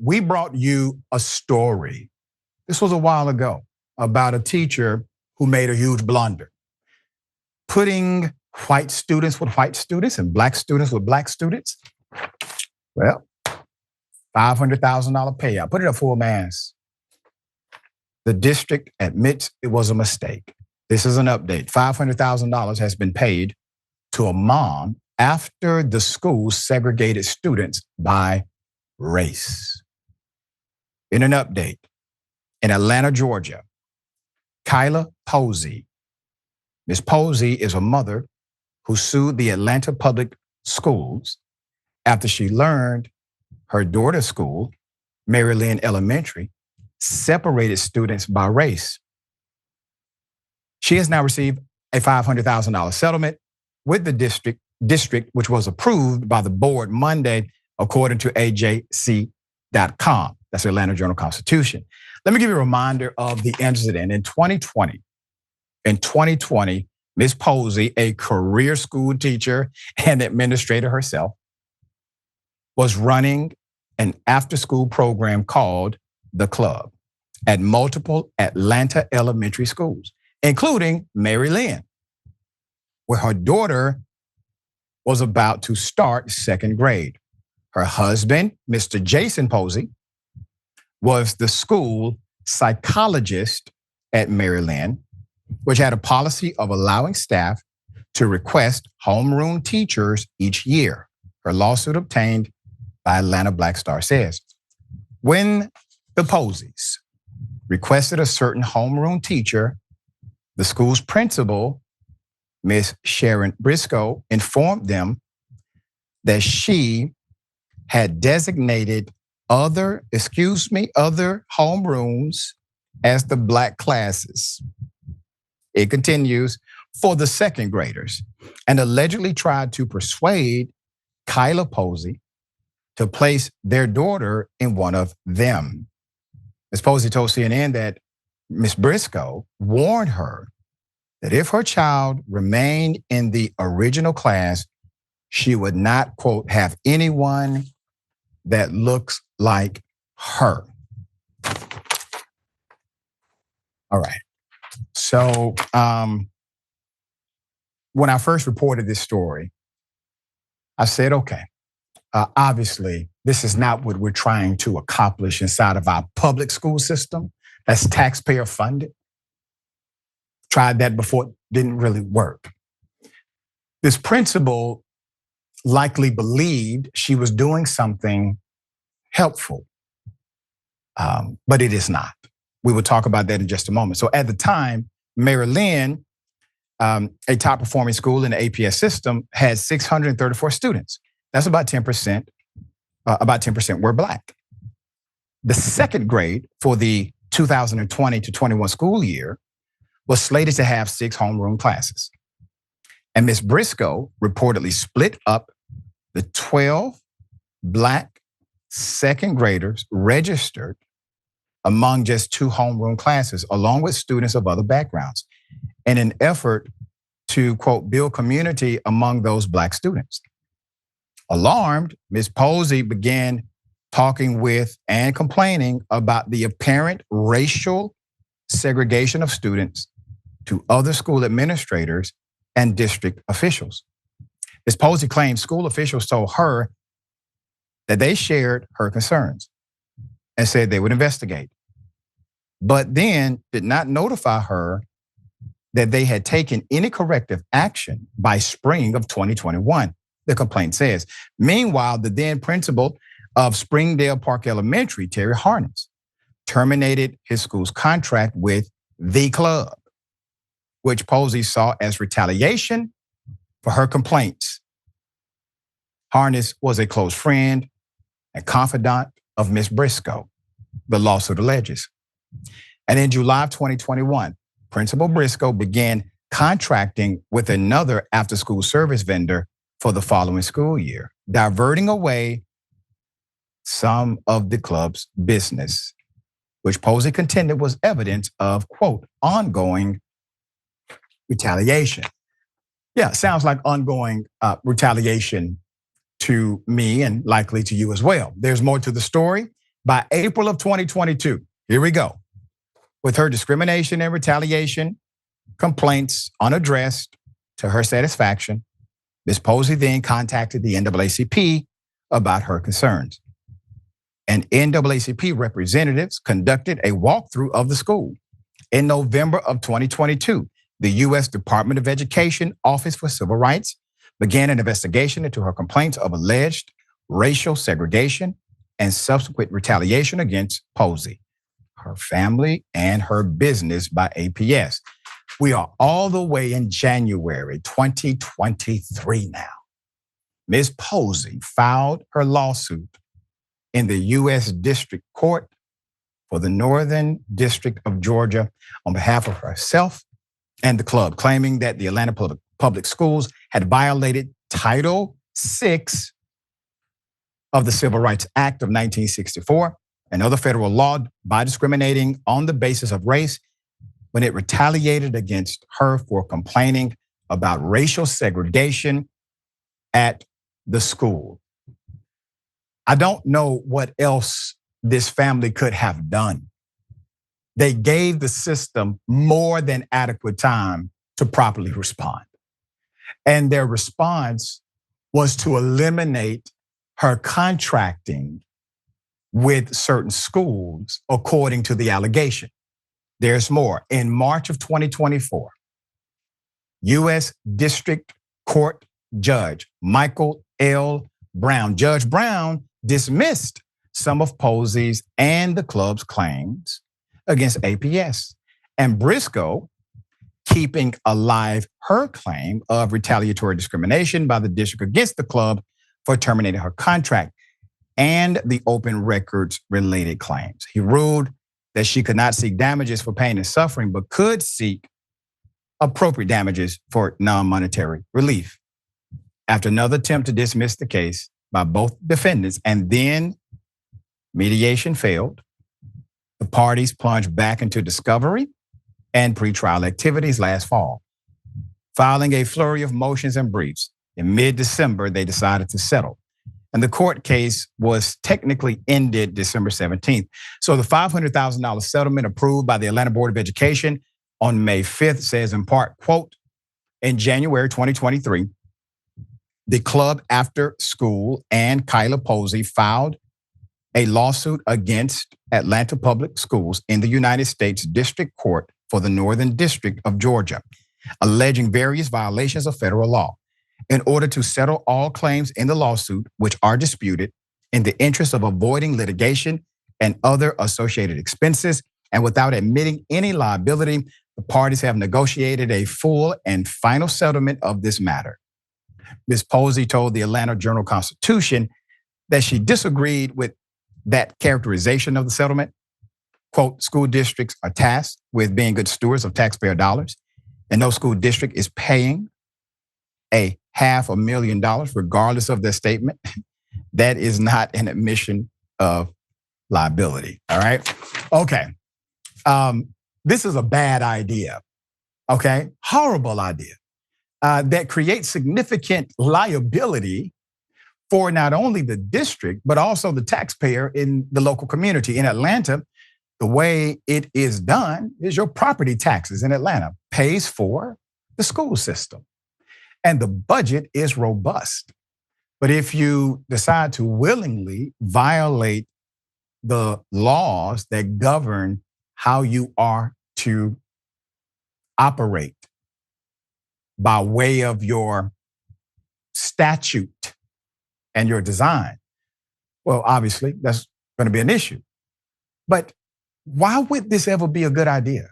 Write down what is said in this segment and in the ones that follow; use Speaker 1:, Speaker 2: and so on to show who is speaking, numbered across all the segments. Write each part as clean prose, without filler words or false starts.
Speaker 1: we brought you a story. This was a while ago about a teacher who made a huge blunder, putting white students with white students and black students with black students. Well, $500,000 payout. Put it up full mass. The district admits it was a mistake. This is an update. $500,000 has been paid to a mom after the school segregated students by race. In an update, in Atlanta, Georgia, Kila Posey. Ms. Posey is a mother who sued the Atlanta public schools after she learned her daughter's school, Mary Lin Elementary, separated students by race. She has now received a $500,000 settlement with the district, which was approved by the board Monday, according to AJC.com. That's the Atlanta Journal-Constitution. Let me give you a reminder of the incident. In 2020, Ms. Posey, a career school teacher and administrator herself, was running an after-school program called The Club at multiple Atlanta elementary schools, including Mary Lin, where her daughter was about to start second grade. Her husband, Mr. Jason Posey, was the school psychologist at Mary Lin, which had a policy of allowing staff to request homeroom teachers each year. Her lawsuit obtained by Atlanta Black Star says, when the Poseys requested a certain homeroom teacher, the school's principal, Miss Sharon Briscoe, informed them that she had designated other homerooms as the black classes. It continues, for the second graders, and allegedly tried to persuade Kila Posey to place their daughter in one of them. Ms. Posey told CNN that Ms. Briscoe warned her that if her child remained in the original class, she would not, quote, have anyone that looks like her. All right. So when I first reported this story, I said, okay, obviously, this is not what we're trying to accomplish inside of our public school system. That's taxpayer funded. Tried that before, didn't really work. This principal likely believed she was doing something helpful, but it is not. We will talk about that in just a moment. So at the time, Mary Lin, a top performing school in the APS system, had 634 students. That's about 10%. About 10% were black. The second grade for the 2020 to 21 school year was slated to have 6 homeroom classes. And Ms. Briscoe reportedly split up the 12 black second graders registered among just 2 homeroom classes, along with students of other backgrounds, in an effort to, quote, build community among those black students. Alarmed, Ms. Posey began talking with and complaining about the apparent racial segregation of students to other school administrators and district officials. Ms. Posey claimed school officials told her that they shared her concerns and said they would investigate, but then did not notify her that they had taken any corrective action by spring of 2021, the complaint says. Meanwhile, the then principal of Springdale Park Elementary, Terry Harness, terminated his school's contract with the club, which Posey saw as retaliation for her complaints. Harness was a close friend and confidant of Ms. Briscoe, the lawsuit alleges. And in July of 2021, Principal Briscoe began contracting with another after-school service vendor for the following school year, diverting away some of the club's business, which Posey contended was evidence of, quote, ongoing retaliation. Yeah, sounds like ongoing retaliation to me and likely to you as well. There's more to the story. By April of 2022, here we go. With her discrimination and retaliation complaints unaddressed to her satisfaction, Ms. Posey then contacted the NAACP about her concerns. And NAACP representatives conducted a walkthrough of the school. In November of 2022, the U.S. Department of Education Office for Civil Rights began an investigation into her complaints of alleged racial segregation and subsequent retaliation against Posey, her family, and her business by APS. We are all the way in January 2023 now. Ms. Posey filed her lawsuit in the U.S. District Court for the Northern District of Georgia on behalf of herself and the club, claiming that the Atlanta Public Schools had violated Title VI of the Civil Rights Act of 1964 and other federal law by discriminating on the basis of race when it retaliated against her for complaining about racial segregation at the school. I don't know what else this family could have done. They gave the system more than adequate time to properly respond. And their response was to eliminate her contracting with certain schools, according to the allegation. There's more. In March of 2024, U.S. District Court Judge Michael L. Brown, Judge Brown dismissed some of Posey's and the club's claims against APS. And Briscoe, keeping alive her claim of retaliatory discrimination by the district against the club for terminating her contract and the open records related claims. He ruled that she could not seek damages for pain and suffering, but could seek appropriate damages for non-monetary relief. After another attempt to dismiss the case by both defendants, and then mediation failed, the parties plunged back into discovery and pretrial activities last fall. Filing a flurry of motions and briefs, in mid-December, they decided to settle. And the court case was technically ended December 17th. So the $500,000 settlement approved by the Atlanta Board of Education on May 5th says in part, quote, in January 2023, the club after school and Kila Posey filed a lawsuit against Atlanta Public Schools in the United States District Court for the Northern District of Georgia, alleging various violations of federal law. In order to settle all claims in the lawsuit, which are disputed, in the interest of avoiding litigation and other associated expenses, and without admitting any liability, the parties have negotiated a full and final settlement of this matter. Ms. Posey told the Atlanta Journal-Constitution that she disagreed with that characterization of the settlement. Quote, school districts are tasked with being good stewards of taxpayer dollars, and no school district is paying a $500,000 regardless of their statement. That is not an admission of liability, all right? Okay, this is a bad idea, okay? Horrible idea that creates significant liability for not only the district, but also the taxpayer in the local community. In Atlanta, the way it is done is your property taxes in Atlanta pays for the school system. And the budget is robust. But if you decide to willingly violate the laws that govern how you are to operate by way of your statute and your design, well, obviously, that's going to be an issue. But why would this ever be a good idea?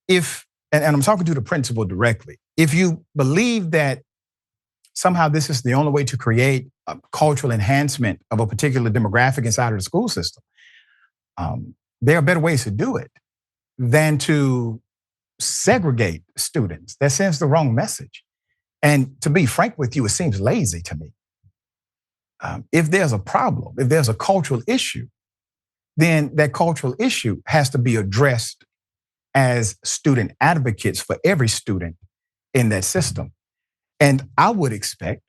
Speaker 1: If, and I'm talking to the principal directly, if you believe that somehow this is the only way to create a cultural enhancement of a particular demographic inside of the school system, there are better ways to do it than to segregate students. That sends the wrong message. And to be frank with you, it seems lazy to me. If there's a problem, if there's a cultural issue, then that cultural issue has to be addressed as student advocates for every student in that system. And I would expect,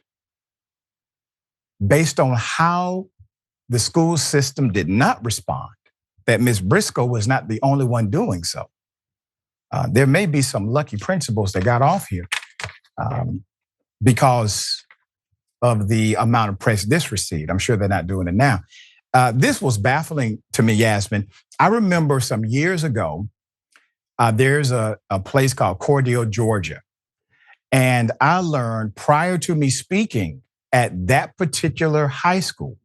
Speaker 1: based on how the school system did not respond, that Ms. Briscoe was not the only one doing so. There may be some lucky principals that got off here because of the amount of press this received. I'm sure they're not doing it now. This was baffling to me, Yasmin. I remember some years ago, there's a place called Cordele, Georgia. And I learned prior to me speaking at that particular high school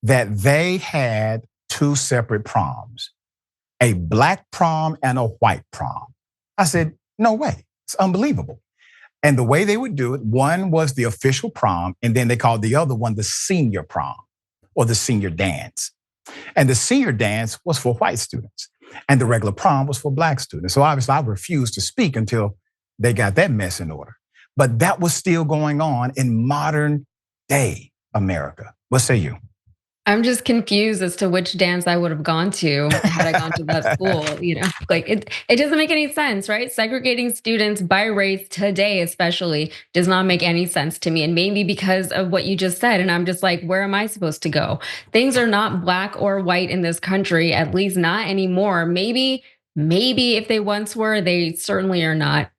Speaker 1: that they had two separate proms, a black prom and a white prom. I said, no way, it's unbelievable. And the way they would do it, one was the official prom, and then they called the other one the senior prom or the senior dance. And the senior dance was for white students, and the regular prom was for black students. So obviously I refused to speak until they got that mess in order. But that was still going on in modern day America. What say you?
Speaker 2: I'm just confused as to which dance I would have gone to had I gone to that school. Like it doesn't make any sense, right? Segregating students by race today, especially, does not make any sense to me. And maybe because of what you just said, and I'm just like, where am I supposed to go? Things are not black or white in this country, at least not anymore. Maybe if they once were, they certainly are not.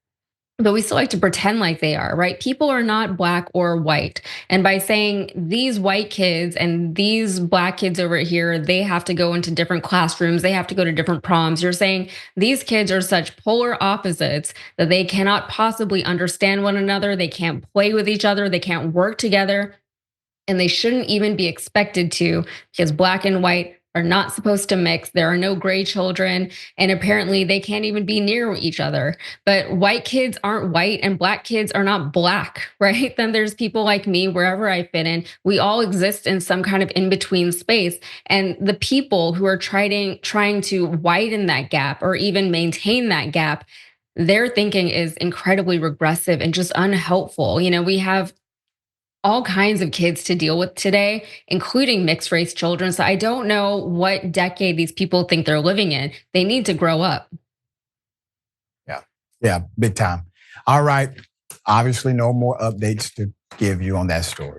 Speaker 2: But we still like to pretend like they are, right? People are not black or white. And by saying these white kids and these black kids over here, they have to go into different classrooms, they have to go to different proms, you're saying these kids are such polar opposites that they cannot possibly understand one another, they can't play with each other, they can't work together, and they shouldn't even be expected to, because black and white are not supposed to mix. There are no gray children, and apparently they can't even be near each other. But white kids aren't white and black kids are not black, right? Then there's people like me, wherever I fit in. We all exist in some kind of in-between space. And the people who are trying to widen that gap or even maintain that gap, their thinking is incredibly regressive and just unhelpful. We have all kinds of kids to deal with today, including mixed race children. So I don't know what decade these people think they're living in. They need to grow up.
Speaker 1: Yeah, big time. All right. Obviously, no more updates to give you on that story.